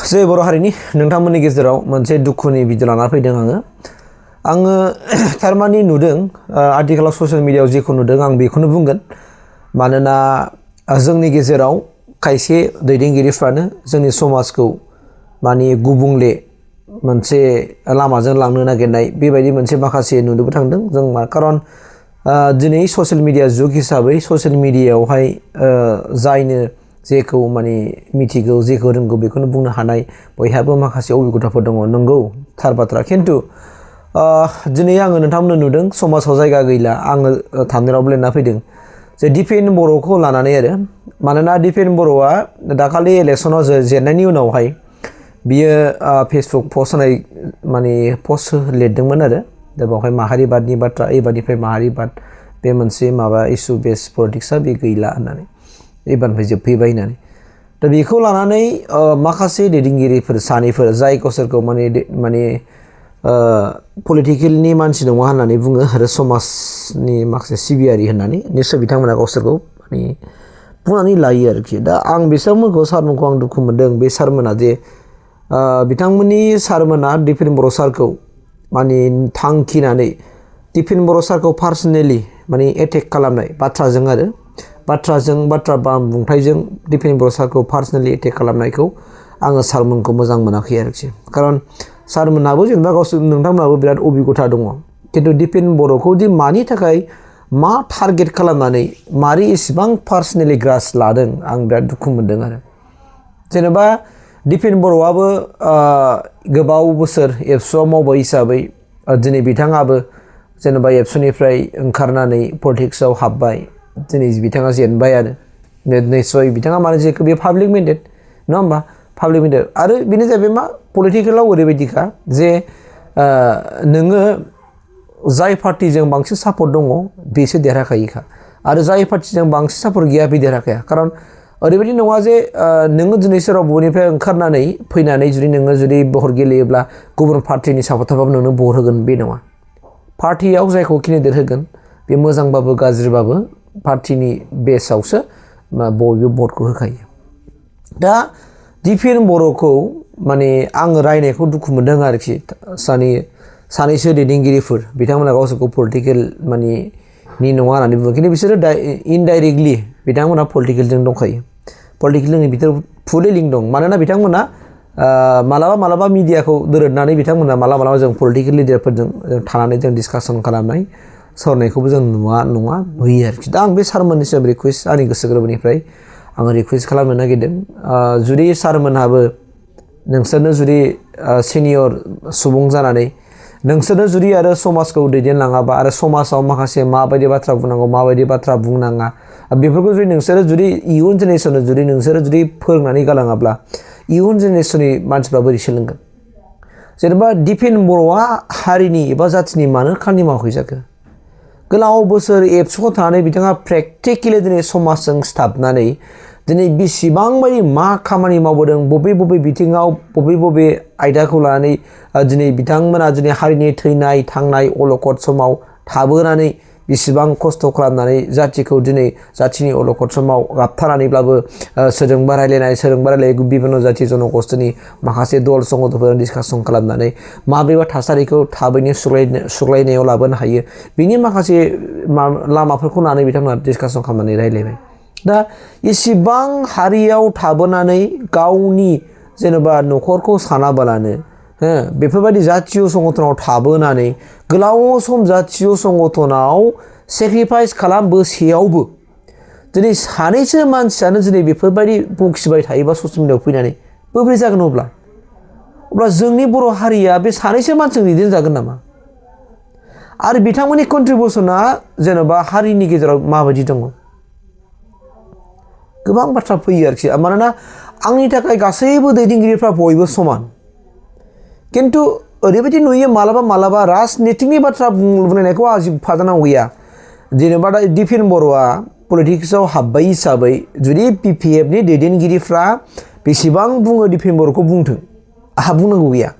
जै बर' हारिनि नोंथांमोननि गेजेराव मोनसे दुखुनि भिडिअ लाना फैदों आङो थारमानि नुदों आथिखालाव ससियेल मिडियायाव जेखौ नुदों आं बेखौनो बुंगोन मानोना जोंनि गेजेराव खायसे दैदेनगिरिफ्रानो जोंनि समाजखौ माने गुबुंले मोनसे लामाजों लांनो नागिरनाय बेबायदि मोनसे माखासे नुनोबो थांदों जों खारन दिनै ससियेल मिडिया जुग हिसाबै ससियेल मिडियायावहाय जायनो जेखौ माने मिथिगौ जेखौ रोंगौ बेखौनो बुंनो हानाय बयहाबो माखासे अभिगथाफोर दङ नंगौ थार बाथ्रा खिन्थु दिनै आङो नोंथांमोननो नुदों समाजाव जायगा गैला आङो थामनेलावबो लिरना फैदों जे दिपेन बर'खौ लानानै आरो मानोना दिपेन बर'आ दाखालि इलेक्सनाव जेननायनि उनावहाय बियो फेसबुक पस्ट होनाय माने पस्ट लिरदोंमोन आरो दा बेवहाय माहारिबादनि बाथ्रा एबारनिफ्राय माहारिबाद बे मोनसे माबा इसु बेस पलिटिक्सआ बे गैला होननानै एबारनिफ्राय जोबफैबाय होननानै दा बेखौ लानानै माखासे दैदेनगिरिफोर सानैफोर जाय गावसोरखौ माने पलिटिकेलनि मानसि नङा होननानै बुङो आरो समाजनि माखासे सिबियारि होननानै निस्सय बिथांमोना गावसोरखौ माने बुंनानै लायो आरोखि दा आं बिसोरमोनखौ सारमोनखौ आं दुखु मोनदों बे सारमोना जे बिथांमोननि सारमोना दिपेन बर' सारखौ माने थांखिनानै दिपेन बर' सारखौ पार्सनेलि माने एटेक खालामनाय बाथ्रा बुंथाइजों दिपेन बर' सारखौ पार्सनेलि एटेक खालामनायखौ आङो सारमोनखौ मोजां मोनाखै आरोखि खारन सारमोनाबो जेनेबा गावसोर नोंथांमोनाबो बिराद अभिगथा दङ खिन्थु दिपेन बर'खौ दि मानि थाखाय मा टारगेट खालामनानै मारै इसेबां पार्सनेलि ग्रास लादों आं बिराद दुखु मोनदों आरो जेनेबा दिपेन बर'आबो गोबाव बोसोर एबसुआव मावबाय हिसाबै दिनै बिथाङाबो जेनेबा एबसुनिफ्राय ओंखारनानै पलिटिक्सआव हाबबाय दिनै बिथाङा जेनबायानो निस्सय बिथाङा माने जेखौ बे पाब्लिक मेन्डेट नङा होमबा पाब्लिक मेन्डेट आरो बेनो जाहैबाय मा पलिटिकेलाव ओरैबायदिखा जे नोङो जाय पार्टिजों बांसिन सापर्ट दङ बेसो देरहाखायोखा आरो जाय पार्टिजों बांसिन सापर्ट गैया बे देरहाखाया खारन ओरैबायदि नङा जे नोङो दिनै सोराव बबेनिफ्राय ओंखारनानै फैनानै जुदि भट गेलेयोब्ला गुबुन पार्टिनि सापर्टारबाबो नोंनो भट होगोन बे नङा पार्टियाव जायखौ केन्डिडेट होगोन बे मोजांबाबो गाज्रिबाबो पार्टिनि बेसआवसो बयबो भटखौ होखायो दा दिपेन बर'खौ माने आङो रायनायखौ दुखु मोनदों आरोखि सानैसो दैदेनगिरिफोर बिथांमोना गावसोरखौ पलिटिकेल माने नि नङा होननानै बुङो खिन्थु बिसोरो इनडाइरेक्टलि बिथांमोना पलिटिकेलजों दंखायो पलिटिकेलनि बिथोराव फुलि लिंक दं मानोना बिथांमोना मालाबा मिडियाखौ दोरोदनानै बिथांमोना मालाबा जों पलिटिकेल लिडारफोरजों थानानै जों डिसकासन खालामनाय सावरायनायखौबो जों नुवा नुयो आरोखि दा आं बे सारमोननिसिम रिकुवेस्ट आंनि गोसो गोरबोनिफ्राय आङो रिकुवेस्ट खालामनो नागिरदों जुदि सारमोनहाबो नोंसोरनो जुदि सिनियर सुबुं जानानै नोंसोरनो जुदि आरो समाजखौ दैदेनलाङाबा आरो समाजाव माखासे माबायदि बाथ्रा बुंनांगौ माबायदि बाथ्रा बुंनाङा बेफोरखौ जुदि इयुन जेनेरेसननो नोंसोरो फोरोंनानै गालाङाब्ला इयुन जेनेरेसननि मानसिफ्रा बोरै सोलोंगोन जेनेबा दिपेन बर'आ हारिनि एबा जाथिनि मानो खामानि मावाखै जाखो गोलाव बोसोर एबसुआव थानानै बिथाङा प्रेक्टिकेलि दिनै समाजजों सिथाबनानै दिनै बेसेबां बायदि मा खामानि मावबोदों बबे बिथिङाव बबे आयदाखौ लानानै दिनै बिथांमोना दिनै हारिनि थैनाय थांनाय अलखद समाव थाबोनानै बेसेबां खस्थ' खालामनानै जाथिखौ दिनै जाथिनि अलखद समाव गाबथानानैब्लाबो सोरजोंबा रायलाय बिभिन्न जाथि जनगोष्ठीनि माखासे दल संगठनफोरजों डिसकासन खालामनानै माबेबा थासारिखौ थाबैनो सुग्लायनायाव लाबोनो हायो बिनि माखासे लामाफोरखौ लानानै बिथांमोना डिसकासन खालामनानै रायलायबाय दा इसिबां हारियाव थाबोनानै गावनि जेनेबा न'खरखौ सानाबालानो बेफोरबायदि जातीय संगठनाव थाबोनानै गोलाव सम जातीय संगठनाव सेक्रिफाइस खालामबोसेयावबो दिनै सानैसो मानसियानो दिनै बेफोरबायदि बखिबाय थायोबा ससियेल मिडियायाव फैनानै बोरै जागोन अब्ला जोंनि बर' हारिया बे सानैसो मानसिजों दैदेनजागोन नामा आरो बिथांमोननि कन्ट्रिबिउसना जेनेबा हारिनि गेजेराव माबायदि दङ गोबां बाथ्रा फैयो आरोखि मानोना आंनि थाखाय गासैबो दैदेनगिरिफ्रा बयबो समान खिन्थु ओरैबायदि नुयो मालाबा राजनितिकनि बाथ्रा बुंनायखौ आजि फाजानांगौ गैया जेनेबा दा दिपेन बर'आ पलिटिक्सआव हाबबाय हिसाबै जुदि पिपिएफनि दैदेनगिरिफ्रा बेसेबां बुङो दिपेन बर'खौ बुंथों आहा बुंनांगौ गैया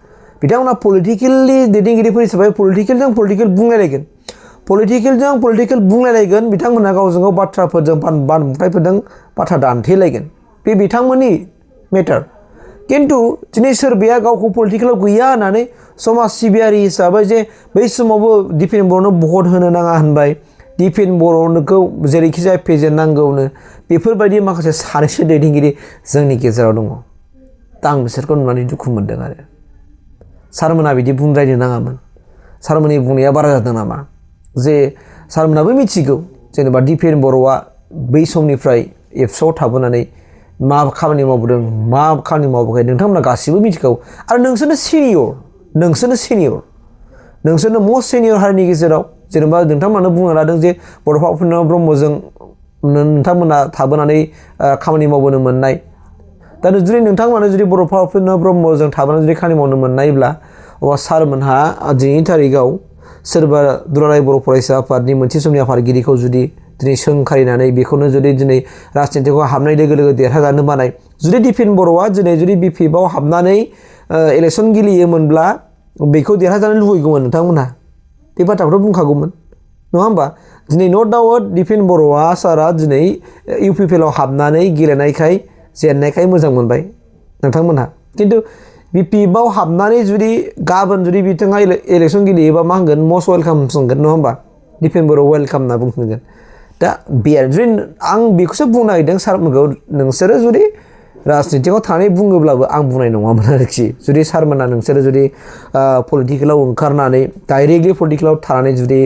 बिथांमोना पलिटिकेलनि दैदेनगिरिफोर हिसाबै पलिटिकेलजों पलिटिकेल बुंलायलायगोन बिथांमोनहा गावजों गाव बाथ्राफोरजों बानबुंथाइफोरजों बाथ्रा दान्थेलायगोन बे बिथांमोननि मेटार खिन्थु दिनै सोरबाया गावखौ पलिटिकेलाव गैया होननानै समाज सिबियारि हिसाबै जे बै समावबो दिपेन बर'नो भट होनो नाङा होनबाय दिपेन बर'खौ जेरैखि जाया फेजेननांगौनो बेफोरबायदि माखासे सानैसो दैदेनगिरि जोंनि गेजेराव दङ दा आं बिसोरखौ नुनानै दुखु मोनदों आरो सारमोना बिदि बुंद्रायनो नाङामोन सारमोननि बुंनाया बारा जादों नामा जे सारमोनाबो मिथिगौ जेनेबा दिपेन बर'आ बै समनिफ्राय एबसुआव थाबोनानै मा खामानि मावबोदों मा खामानि मावबोयाखै नोंथांमोना गासिबो मिथिगौ आरो नोंसोरनो मस्ट सिनियर हारिनि गेजेराव जेनेबा नोंथांमोनानो बुंना लादों जे बड'फा उपेन्द्र ब्रह्मजों नोंथांमोना थाबोनानै खामानि मावबोनो मोननाय दा जुदि नोंथांमोना जुदि बड'फा उपेन्द्र ब्रह्मजों थाबोनानै जुदि खामानि मावनो मोननायब्ला अब्ला सारमोनहा दिनैनि थारिखआव सोरबा दुलाराय बर' फरायसा आफादनि मोनसे समनि आफादगिरिखौ जुदि दिनै सोंखारिनानै बेखौनो जुदि दिनै राजनितिखौ हाबनाय लोगो लोगो देरहाजानो बानाय जुदि दिपेन बर'आ दिनै जुदि बिपिएफआव हाबनानै इलेक्सन गेलेयोमोनब्ला बेखौ देरहाजानो लुबैगौमोन नोंथांमोनहा बे बाथ्राखौथ' बुंखागौमोन नङा होमबा दिनै नो डाउट दिपेन बर'आ सारा दिनै इउपिपिएलआव हाबनानै गेलेनायखाय जेननायखाय मोजां मोनबाय नोंथांमोनहा खिन्थु बिपिएफआव हाबनानै जुदि गाबोन जुदि बिथाङा इलेक्सन गेलेयोबा मा होनगोन मस्ट वेलकाम सोंगोन नङा होमबा दिपेन बर' वेलकाम होनना बुंगोन दा जुदि आं बेखौसो बुंनो नागिरदों सारमोनखौ नोंसोरो जुदि राजनितिकआव थानानै बुङोब्लाबो आं बुंनाय नङामोन आरोखि जुदि सारमोना नोंसोरो जुदि पलिटिकेलाव ओंखारनानै डाइरेक्टलि पलिटिकेलाव थानानै जुदि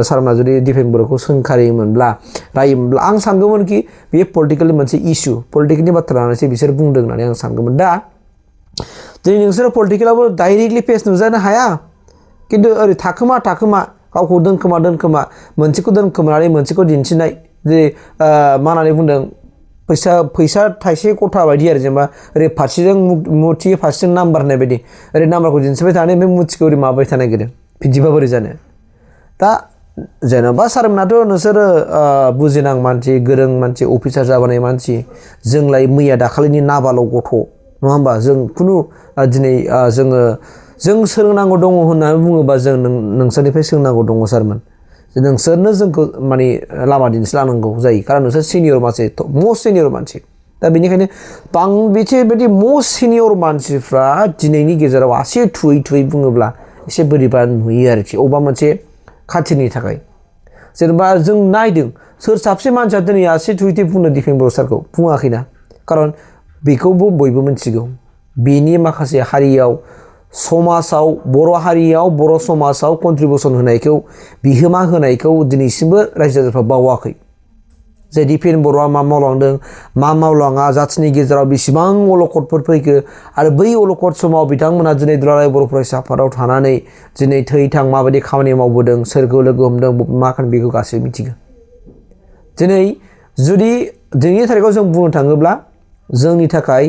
सारमोना जुदि दिपेन बर'खौ सोंखारियोमोनब्ला रायोमोनब्ला आं सानगौमोन कि बे पलिटिकेलनि मोनसे इस्यु पलिटिकेलनि बाथ्रा लानानैसो बिसोर बुंदों होननानै आं सानगौमोन दा दिनै नोंसोरो पलिटिकेलावबो डाइरेक्टलि फेस नुजानो हाया खिन्थु ओरै थाखोमा गावखौ दोनखोमा मोनसेखौ दोनखोमानानै मोनसेखौ दिन्थिनाय जे मा होननानै बुंदों फैसा थाइसे गथा बायदि आरो जेनेबा ओरै फारसेजों मुथि फारसेजों नाम्बार होननाय बायदि ओरै नाम्बारखौ दिन्थिबाय थानानै बे मुथिखौ ओरै माबाबाय थानो नागिरो बिदिबा बोरै जानो दा जेनेबा सारमोनाथ' नोंसोरो बुजिनां मानसि गोरों मानसि अफिसार जाबोनाय मानसि जोंलाय मैया दाखालिनि नाबाल' गथ' नङा होमबा जों खुनु दिनै जों सोलोंनांगौ दङ होननानै बुङोबा जों नोंसोरनिफ्राय सोलोंनांगौ दङ सारमोन नोंसोरनो जोंखौ माने लामा दिन्थिलांनांगौ जायो खारन नोंसोर सिनियर मानसि मस्ट सिनियर मानसि दा बेनिखायनो बेबायदि मस्ट सिनियर मानसिफ्रा दिनैनि गेजेराव आसि थुयै बुङोब्ला एसे बोरैबा नुयो आरोखि अबेबा मोनसे खाथिनि थाखाय जेनेबा जों नायदों सोर साबसे मानसिया दिनै आसि थुयै बुंनो दिपेन बर' सारखौ बुङाखैना खारन बेखौबो बयबो मिथिगौ बेनि माखासे हारियाव समाजाव बर' हारियाव बर' समाजाव कन्ट्रिबिउसन होनायखौ बिहोमा होनायखौ दिनैसिमबो रायजो राजाफ्रा बावाखै जे दिपेन बर'आ मा मावलांदों मा मावलाङा जाथिनि गेजेराव बेसेबां अलखदफोर फैखो आरो बै अलखद समाव बिथांमोना दिनै दुलाराय बर' फरायसा आफादाव थानानै दिनै थै थां माबायदि खामानि मावबोदों सोरखौ लोगो हमदों मा खालामदों बेखौ गासैबो मिथिगौ दिनै जुदि दिनैनि थारिखआव जों बुंनो थाङोब्ला जोंनि थाखाय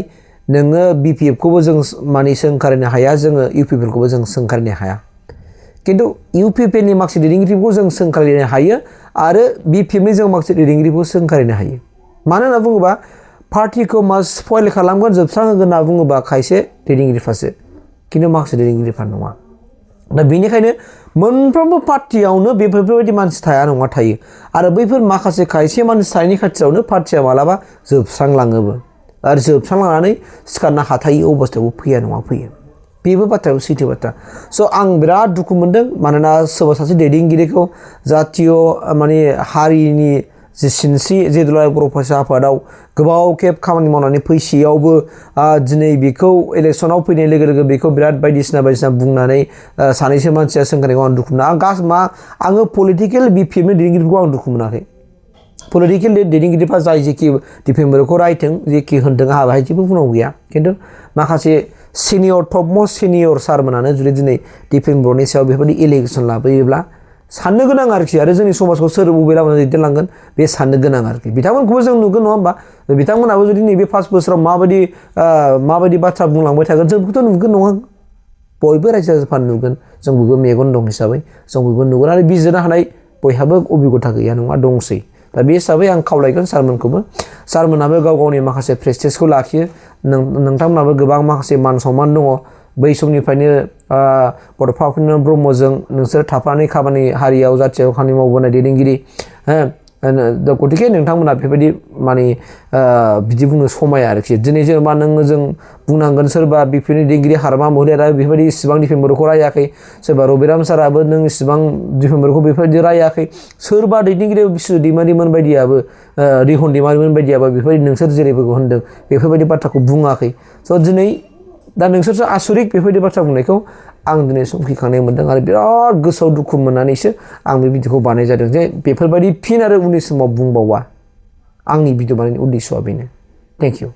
नोङो बिपिएफखौबो जों माने सोंखारिनो हाया जोङो इउपिपिएलखौबो जों सोंखारिनो हाया खिन्थु इउपिपिएलनि माखासे दैदेनगिरिफोरखौ जों सोंखारिनो हायो आरो बिपिएफनि जों माखासे दैदेनगिरिफोरखौ सोंखारिनो हायो मानो होनना बुङोबा पार्टिखौ मा स्पइल खालामगोन जोबस्रांहोगोन होनना बुङोबा खायसे दैदेनगिरिफ्रासो खिन्थु माखासे दैदेनगिरिफ्रा नङा दा बेनिखायनो मोनफ्रोमबो पार्टियावनो बेफोरबायदि मानसि थाया नङा थायो आरो बैफोर माखासे खायसे मानसि थानायनि खाथियावनो पार्टिया मालाबा जोबस्रांलाङोबो आरो जोबस्रांलांनानै सिखारनो हाथायै अबस्थायावबो फैया नङा फैयो बेबो बाथ्रायाबो सैथो बाथ्रा स' आं बिराद दुखु मोनदों मानोना सोरबा सासे दैदेनगिरिखौ जातीय माने हारिनि जे सिनस्रि जे दुलाराय बर' फरायसा आफादाव गोबाव खेब खामानि मावनानै फैसेयावबो दिनै बेखौ इलेक्सनाव फैनाय लोगो लोगो बेखौ बिराद बायदिसिना बुंनानै सानैसो मानसिया सोंखारिनायखौ आं दुखु मोना आङो पलिटिकेल बिपिएफनि दैदेनगिरिफोरखौ आं दुखु मोनाखै पलिटिकेल दैदेनगिरिफ्रा जाय जेखि दिपेन बर'खौ रायथों जेखि होनथों आंहा बेहाय जेबो बुंनांगौ गैया खिन्थु माखासे सिनियर टप मस्ट सिनियर सारमोनानो जुदि दिनै दिपेन बर'नि सायाव बेफोरबायदि एलिगेसन लाबोयोब्ला साननो गोनां आरोखि आरो जोंनि समाजखौ सोर बबे लामाजों दैदेनलांगोन बे साननो गोनां आरोखि बिथांमोनखौबो जों नुगोन नङा होमबा बिथांमोनाबो जुदि नैबे 5 बोसोराव माबायदि बाथ्रा बुंलांबाय थागोन जों बेखौथ' नुगोन नङा बयबो रायजो राजाफ्रा नुगोन जों बयबो मेगन दं हिसाबै जों बयबो नुगोन आरो बिजिरनो हानाय बयहाबो अबिगथा गैया नङा दंसै दा बे हिसाबै आं खावलायगोन सारमोनखौबो सारमोनाबो गाव गावनि माखासे प्रेस्टिजखौ लाखियो नोंथांमोनाबो गोबां माखासे मान सनमान दङ बै समनिफ्रायनो बड'फा उपेन्द्र ब्रह्मजों नोंसोर थाफानानै खामानि हारियाव जाथियाव खामानि मावबोनाय दैदेनगिरि गतिके नोंथांमोना बेबायदि माने बिदि बुंनो समाया आरोखि दिनै जेनेबा नोङो जों बुंनांगोन सोरबा बिपिनि दैदेनगिरि हारमा महिलारा बेफोरबायदि इसिबां दिपेन बर'खौ रायाखै सोरबा रबिराम साराबो नों इसिबां दिपेन बर'खौ बेफोरबायदि रायाखै सोरबा दैदेनगिरि बिसु दैमारिमोन बायदियाबो रिहन दैमारिमोन बायदियाबो बेफोरबायदि नोंसोर जेरैफोरखौ होनदों बेफोरबायदि बाथ्राखौ बुङाखै स' दिनै दा नोंसोरसो आसरिक बेफोरबायदि बाथ्रा बुंनायखौ आं दिनै समखिखांनाय मोन्दों आरो बिराद गोसोआव दुखु मोननानैसो आं बे भिडिअखौ बानाय जादों जे बेफोरबायदि फिन आरो उननि समाव बुंबावा आंनि भिडिअ बानायनायनि उद्देश्यआ बेनो थेंक इउ